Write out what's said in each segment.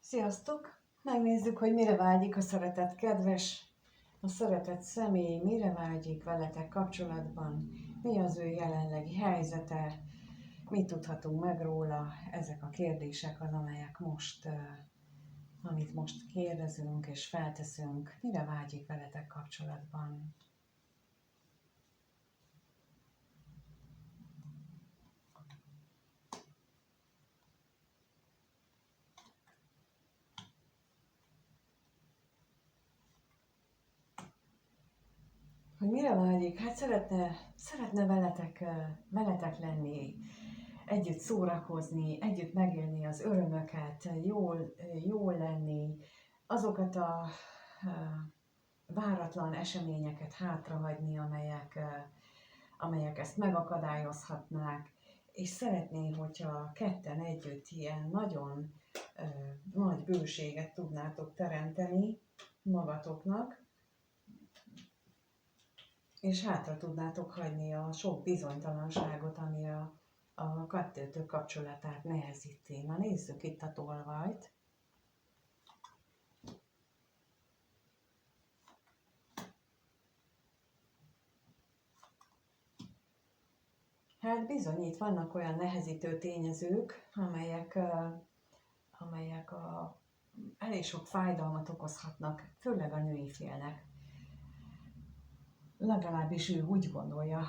Sziasztok! Megnézzük, hogy mire vágyik a szeretett kedves, a szeretett személy, mire vágyik veletek kapcsolatban, mi az ő jelenlegi helyzete, mit tudhatunk meg róla, ezek a kérdések az, amit most kérdezünk és felteszünk, mire vágyik veletek kapcsolatban. Hogy mire vágyik? Hát szeretne veletek lenni, együtt szórakozni, együtt megélni az örömöket, jól lenni, azokat a váratlan eseményeket hátrahagyni, amelyek ezt megakadályozhatnák, és szeretné, hogyha ketten együtt ilyen nagyon nagy bőséget tudnátok teremteni magatoknak, és hátra tudnátok hagyni a sok bizonytalanságot, ami a kettőtök kapcsolatát nehezíti. Na nézzük itt a tolvajt. Hát bizony, itt vannak olyan nehezítő tényezők, amelyek elég sok fájdalmat okozhatnak, főleg a női félnek. Legalábbis ő úgy gondolja,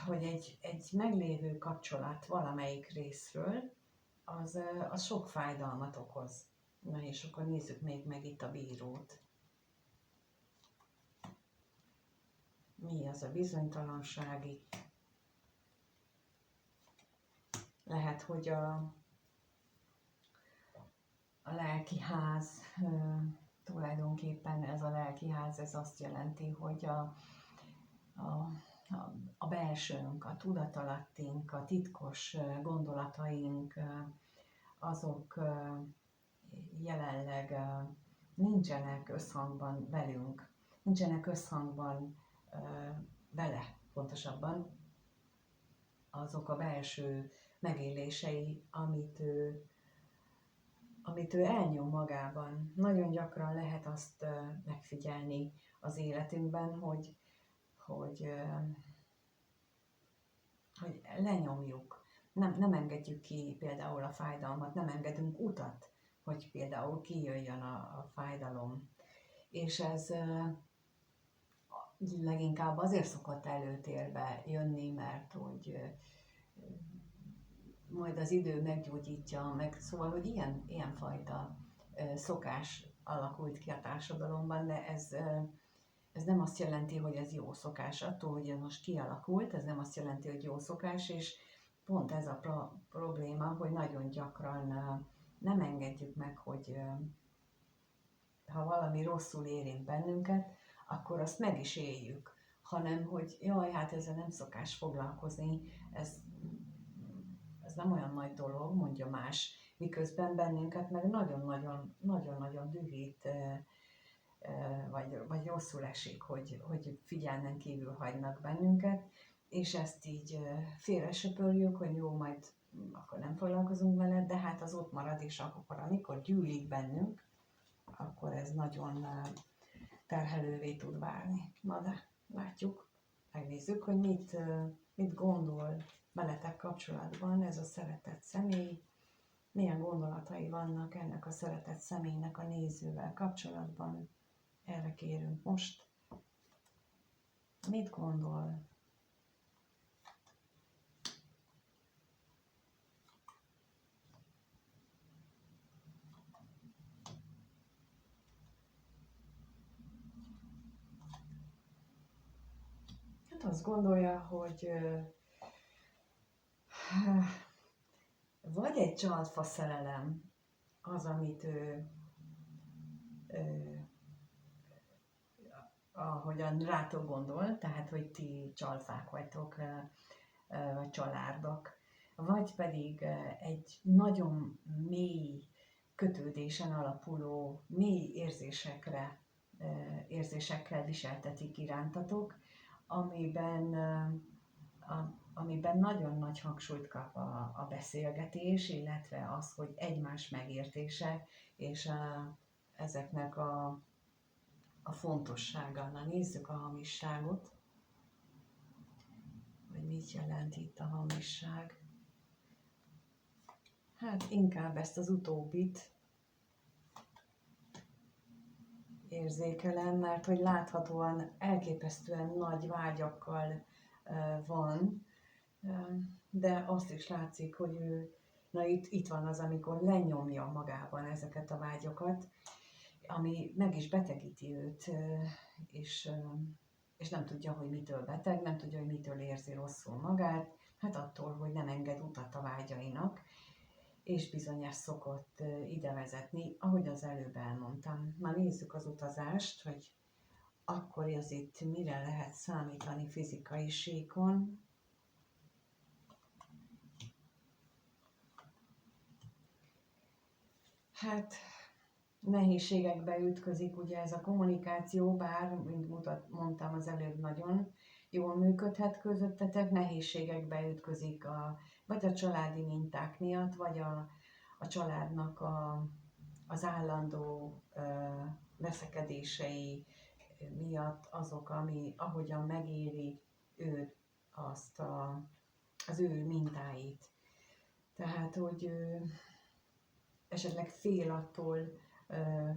hogy egy meglévő kapcsolat valamelyik részről, az sok fájdalmat okoz. Na és akkor nézzük még meg itt a bírót. Mi az a bizonytalanság itt? Lehet, hogy a lelki ház, tulajdonképpen ez a lelki ház, ez azt jelenti, hogy a belsőnk, a tudatalattunk, a titkos gondolataink, azok jelenleg nincsenek összhangban velünk, nincsenek összhangban vele, pontosabban azok a belső megélései, amit ő elnyom magában. Nagyon gyakran lehet azt megfigyelni az életünkben, hogy lenyomjuk. Nem engedjük ki például a fájdalmat, nem engedünk utat, hogy például kijöjjön a fájdalom. És ez leginkább azért szokott előtérbe jönni, mert hogy majd az idő meggyógyítja meg, szóval, hogy ilyenfajta szokás alakult ki a társadalomban, de ez nem azt jelenti, hogy ez jó szokás. Attól, hogy ez most kialakult, ez nem azt jelenti, hogy jó szokás, és pont ez a probléma, hogy nagyon gyakran nem engedjük meg, hogy ha valami rosszul érint bennünket, akkor azt meg is éljük, hanem hogy jaj, hát ezzel nem szokás foglalkozni, ez nem olyan nagy dolog, mondja más, miközben bennünket meg nagyon-nagyon dühít, vagy rosszul esik, hogy figyelmen kívül hagynak bennünket, és ezt így félresöpörjük, hogy jó, majd akkor nem foglalkozunk vele, de hát az ott marad, és akkor amikor gyűlik bennünk, akkor ez nagyon terhelővé tud válni. Na de látjuk, megnézzük, hogy mit gondol veletek kapcsolatban ez a szeretett személy, milyen gondolatai vannak ennek a szeretett személynek a nézővel kapcsolatban. Erre kérünk most. Mit gondol? Hát azt gondolja, hogy vagy egy csalfa szerelem az, amit ahogyan rátok gondol, tehát hogy ti csalfák vagytok, vagy csalárdok, vagy pedig egy nagyon mély kötődésen alapuló, mély érzésekkel viseltetik irántatok, amiben amiben nagyon nagy hangsúlyt kap a beszélgetés, illetve az, hogy egymás megértése, és ezeknek a fontossága. Na nézzük a hamisságot, hogy mit jelent itt a hamisság. Hát inkább ezt az utóbbit érzékelem, mert hogy láthatóan elképesztően nagy vágyakkal van, de azt is látszik, hogy ő, na itt van az, amikor lenyomja magában ezeket a vágyakat, ami meg is betegíti őt, és nem tudja, hogy mitől beteg, nem tudja, hogy mitől érzi rosszul magát, hát attól, hogy nem enged utat a vágyainak, és bizony ez szokott ide vezetni, ahogy az előbb elmondtam. Már nézzük az utazást, hogy akkor ez itt mire lehet számítani fizikai síkon. Hát nehézségekbe ütközik ugye ez a kommunikáció, bár, mint mondtam az előbb, nagyon jól működhet közöttetek, nehézségekbe ütközik vagy a családi minták miatt, vagy a családnak az állandó veszekedései miatt azok, ahogyan megéli ő az ő mintáit. Tehát, hogy esetleg fél attól,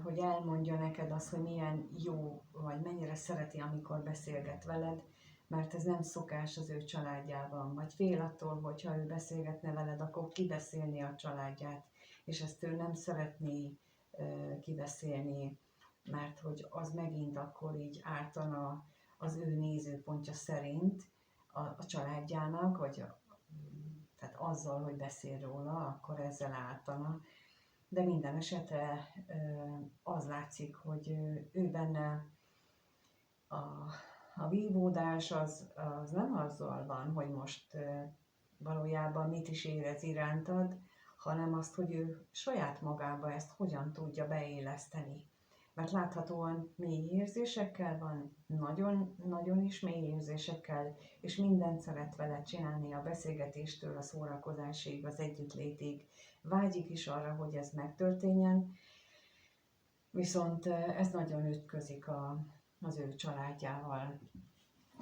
hogy elmondja neked azt, hogy milyen jó, vagy mennyire szereti, amikor beszélget veled, mert ez nem szokás az ő családjában, vagy fél attól, hogyha ő beszélgetne veled, akkor kibeszélni a családját, és ezt ő nem szeretné kibeszélni, mert hogy az megint akkor így ártana az ő nézőpontja szerint a családjának, tehát azzal, hogy beszél róla, akkor ezzel ártana. De minden esetre az látszik, hogy ő benne a vívódás az nem azzal van, hogy most valójában mit is érez irántad, hanem azt, hogy ő saját magába ezt hogyan tudja beéleszteni. Mert láthatóan mély érzésekkel van, nagyon is mély érzésekkel, és mindent szeret vele csinálni, a beszélgetéstől a szórakozásig, az együttlétig. Vágyik is arra, hogy ez megtörténjen, viszont ez nagyon ütközik az ő családjával,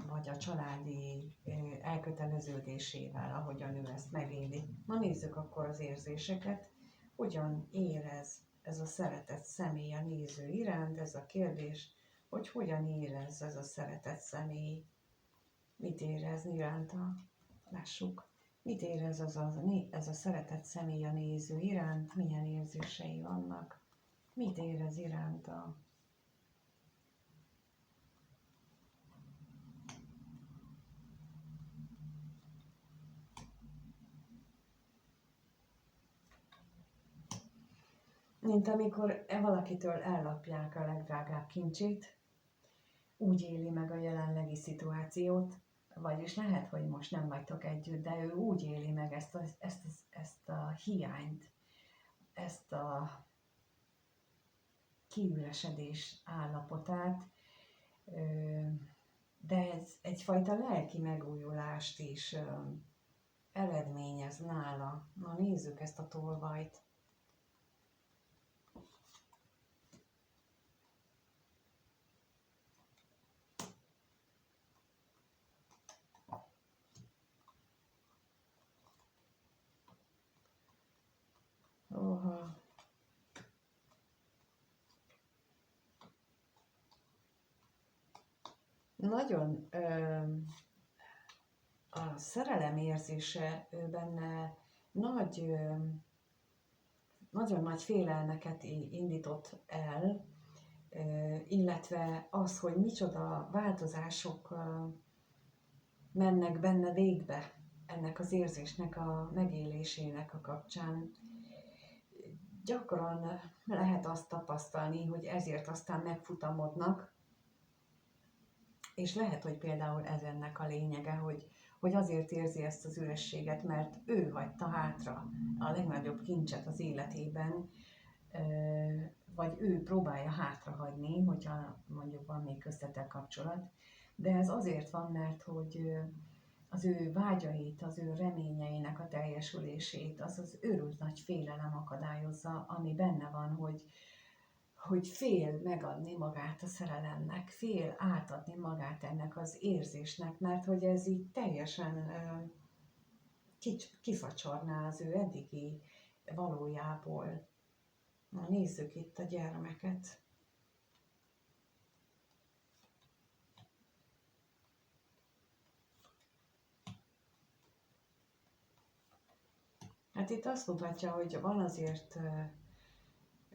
vagy a családi elköteleződésével, ahogyan ő ezt megéli. Na nézzük akkor az érzéseket, hogyan érez ez a szeretett személy a néző iránt, ez a kérdés, hogy hogyan érez ez a szeretett személy, mit érez iránta, lássuk. Mit érez ez a szeretett személy a néző iránt, milyen érzései vannak, mit érez iránta. Mint amikor valakitől ellopják a legdrágább kincsét, úgy éli meg a jelenlegi szituációt, vagyis lehet, hogy most nem vagytok együtt, de ő úgy éli meg ezt a hiányt, ezt a kiüresedés állapotát, de ez egyfajta lelki megújulást is eredményez nála. Na nézzük ezt a tolvajt. Oha. Nagyon a szerelem érzése benne nagyon nagy félelmeket indított el, illetve az, hogy micsoda változások mennek benne végbe ennek az érzésnek a megélésének a kapcsán. Gyakran lehet azt tapasztalni, hogy ezért aztán megfutamodnak, és lehet, hogy például ez ennek a lényege, hogy azért érzi ezt az ürességet, mert ő hagyta hátra a legnagyobb kincset az életében, vagy ő próbálja hátrahagyni, hogyha mondjuk van még köztetek kapcsolat. De ez azért van, mert hogy az ő vágyait, az ő reményeinek a teljesülését, az az őrült nagy félelem akadályozza, ami benne van, hogy fél megadni magát a szerelemnek, fél átadni magát ennek az érzésnek, mert hogy ez így teljesen kifacsorná az ő eddigi valójából. Na, nézzük itt a gyermeket. Hát itt azt mutatja, hogy van azért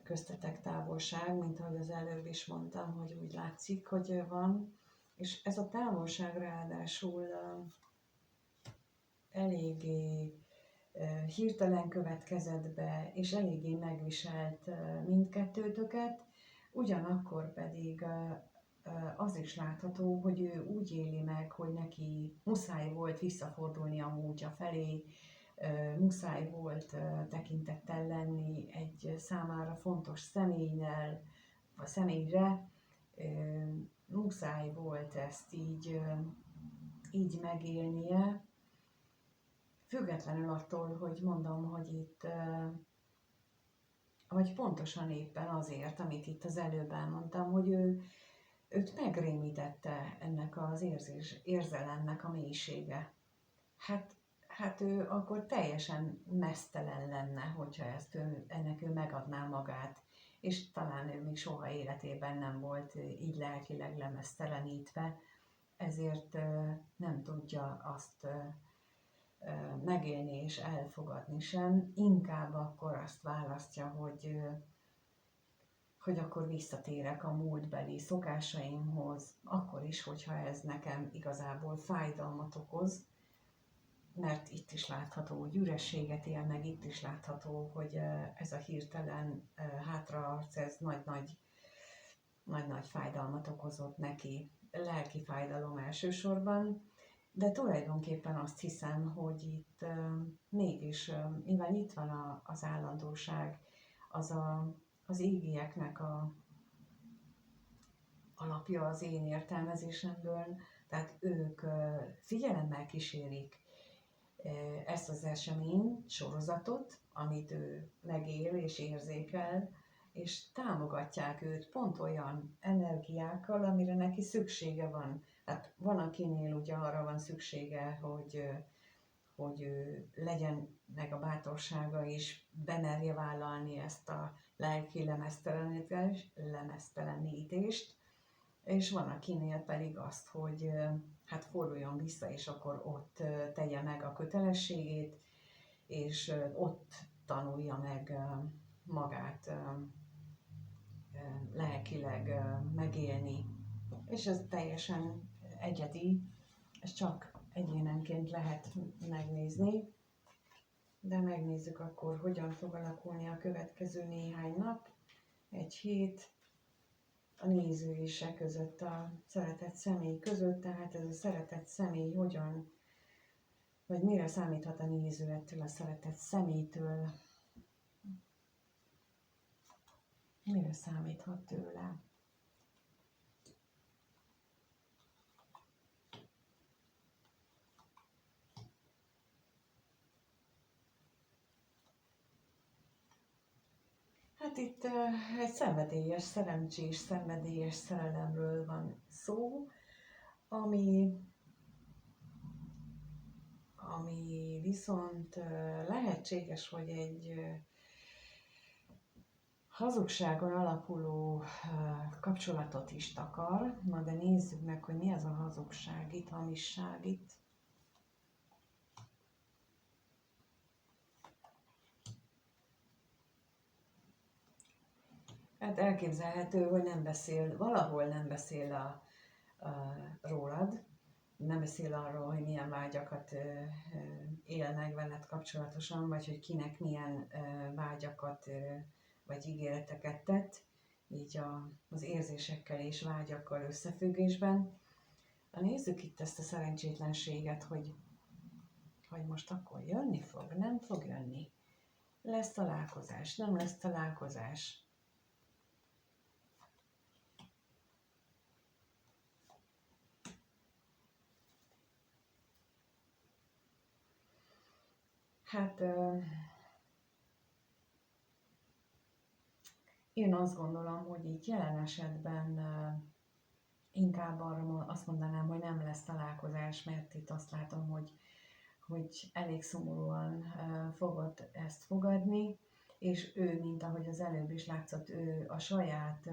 köztetek távolság, mint ahogy az előbb is mondtam, hogy úgy látszik, hogy van, és ez a távolság ráadásul eléggé hirtelen következett be, és eléggé megviselt mindkettőtöket, ugyanakkor pedig az is látható, hogy ő úgy éli meg, hogy neki muszáj volt visszafordulni a múltja felé, muszáj volt tekintettel lenni egy számára fontos személyre, muszáj volt ezt így megélnie, függetlenül attól, hogy mondom, hogy itt, vagy pontosan éppen azért, amit itt az előbb elmondtam, hogy őt megrémítette ennek az érzelemnek a mélysége. Hát ő akkor teljesen meztelen lenne, hogyha ennek ő megadná magát, és talán ő még soha életében nem volt így lelkileg lemeztelenítve, ezért nem tudja azt megélni és elfogadni sem, inkább akkor azt választja, hogy akkor visszatérek a múltbeli szokásaimhoz, akkor is, hogyha ez nekem igazából fájdalmat okoz, mert itt is látható, hogy ürességet él meg, itt is látható, hogy ez a hirtelen hátraarc, ez nagy-nagy fájdalmat okozott neki, lelki fájdalom elsősorban, de tulajdonképpen azt hiszem, hogy itt mégis, mivel itt van az állandóság, az égieknek a alapja az én értelmezésemből, tehát ők figyelemmel kísérik ezt az esemény sorozatot, amit ő megél és érzékel, és támogatják őt pont olyan energiákkal, amire neki szüksége van. Hát van, akinél ugye arra van szüksége, hogy ő legyen meg a bátorsága is, bemerje vállalni ezt a lelki lemeztelenítést, és van, akinél pedig azt, hogy hát forduljon vissza, és akkor ott tegye meg a kötelességét, és ott tanulja meg magát lelkileg megélni. És ez teljesen egyedi, és csak egyénenként lehet megnézni, de megnézzük akkor, hogyan fog alakulni a következő néhány nap, egy hét, a néző és között, a szeretett személy között, tehát ez a szeretett személy hogyan, vagy mire számíthat a néző ettől a szeretett személytől, mire számíthat tőle. Hát itt egy szenvedélyes, szerencsés, szenvedélyes szerelemről van szó, ami viszont lehetséges, hogy egy hazugságon alapuló kapcsolatot is takar. Na de nézzük meg, hogy mi ez a hazugság itt, hamisság itt. Hát elképzelhető, hogy valahol nem beszél rólad, nem beszél arról, hogy milyen vágyakat él meg veled kapcsolatosan, vagy hogy kinek milyen vágyakat vagy ígéreteket tett, így az érzésekkel és vágyakkal összefüggésben. Nézzük itt ezt a szerencsétlenséget, hogy most akkor jönni fog, nem fog jönni. Lesz találkozás, nem lesz találkozás. Hát én azt gondolom, hogy itt jelen esetben inkább arra azt mondanám, hogy nem lesz találkozás, mert itt azt látom, hogy elég szomorúan fogod ezt fogadni, és ő, mint ahogy az előbb is látszott, ő a saját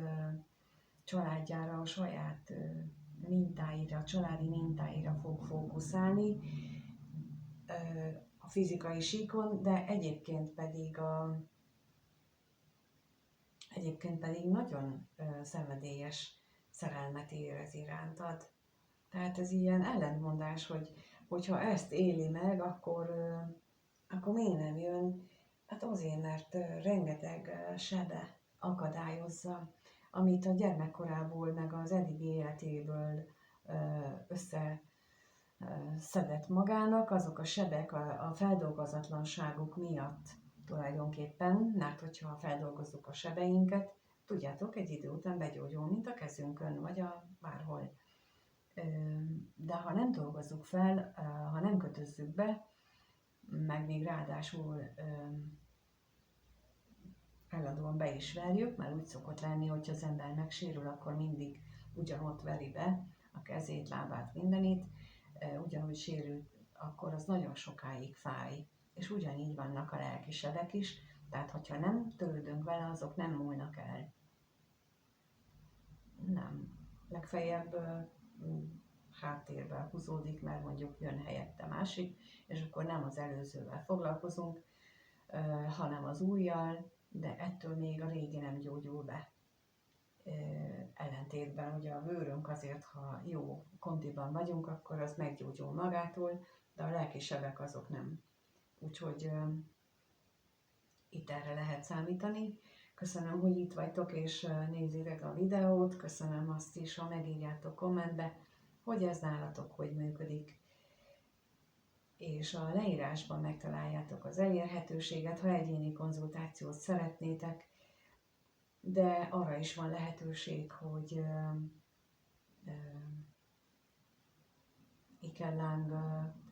családjára, a saját mintáira, a családi mintáira fog fókuszálni a fizikai síkon, de egyébként pedig nagyon szenvedélyes szerelmet érez irántad. Tehát ez ilyen ellentmondás, hogyha ezt éli meg, akkor miért nem jön? Hát azért, mert rengeteg sebe akadályozza, amit a gyermekkorából, meg az eddigi életéből összeszedett magának, azok a sebek a feldolgozatlanságuk miatt tulajdonképpen, mert hogyha feldolgozzuk a sebeinket, tudjátok, egy idő után begyógyul, mint a kezünkön, vagy bárhol. De ha nem dolgozzuk fel, ha nem kötözzük be, meg még ráadásul eladóan be is verjük, mert úgy szokott lenni, hogyha az ember megsérül, akkor mindig ugyanott veri be a kezét, lábát, mindenit, ugyanúgy sérült, akkor az nagyon sokáig fáj. És ugyanígy vannak a lelki sebek is, tehát hogyha nem törődünk vele, azok nem múlnak el. Nem. Legfeljebb háttérben húzódik, mert mondjuk jön helyette másik, és akkor nem az előzővel foglalkozunk, hanem az újjal, de ettől még a régi nem gyógyul be. Ellentétben ugye a bőrünk azért, ha jó kondiban vagyunk, akkor az meggyógyul magától, de a lelki sebek azok nem. Úgyhogy itt erre lehet számítani. Köszönöm, hogy itt vagytok és nézitek a videót, köszönöm azt is, ha megírjátok kommentbe, hogy ez nálatok hogy működik. És a leírásban megtaláljátok az elérhetőséget, ha egyéni konzultációt szeretnétek, de arra is van lehetőség, hogy ikellánggal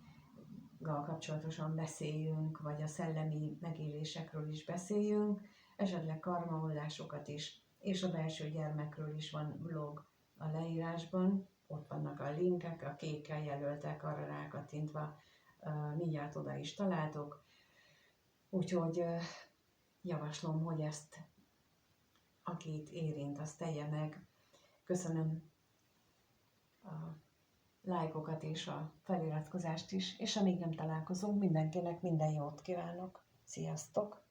kapcsolatosan beszéljünk, vagy a szellemi megélésekről is beszéljünk, esetleg karmaoldásokat is, és a belső gyermekről is van blog a leírásban, ott vannak a linkek, a kékkel jelöltek, arra rákattintva mindjárt oda is találtok, úgyhogy javaslom, hogy ezt akit érint, azt tegye meg. Köszönöm a lájkokat és a feliratkozást is, és amíg nem találkozunk, mindenkinek minden jót kívánok. Sziasztok!